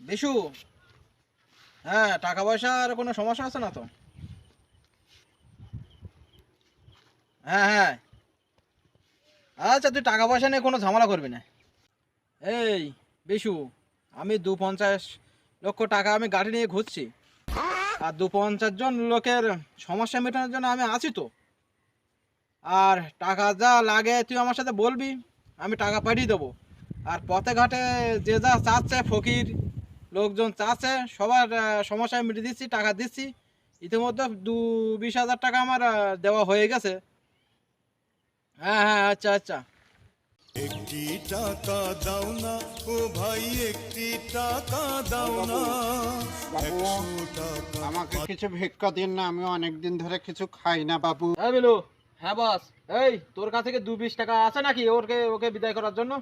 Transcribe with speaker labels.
Speaker 1: বিশু, হ্যাঁ টাকা পয়সার কোনো সমস্যা আছে না তো? হ্যাঁ হ্যাঁ, আচ্ছা তুই টাকা পয়সা নিয়ে কোনো ঝামেলা করবি না। এই বিশু, আমি 250 লক্ষ টাকা আমি গাড়ি নিয়ে ঘুরছি, আর 250 জন লোকের সমস্যা মেটানোর জন্য আমি আছি তো। আর টাকা যা লাগে তুই আমার সাথে বলবি, আমি টাকা পাঠিয়ে দেবো। আর পথে ঘাটে যে যা চাচ্ছে ফকির লোকজন চাচ্ছে সবার সমস্যা আমি মিটিয়ে দিচ্ছি, টাকা দিচ্ছি। ইতিমধ্যে 20,000 টাকা আমার দেওয়া হয়ে গেছে। হ্যাঁ হ্যাঁ, আচ্ছা আচ্ছা।
Speaker 2: একটি টাকা দাও না ও ভাই, একটি টাকা দাও না।
Speaker 3: বাবু,
Speaker 2: 100 টাকা
Speaker 3: আমাকে কিছু ভিক্ষা দিন না, আমি অনেক দিন ধরে কিছু খাই না বাবু।
Speaker 1: হ্যাঁ বিলু। হ্যাঁ বস। এই তোর কাছে কি 20 টাকা আছে নাকি ওকে ওকে বিদায় করার জন্য?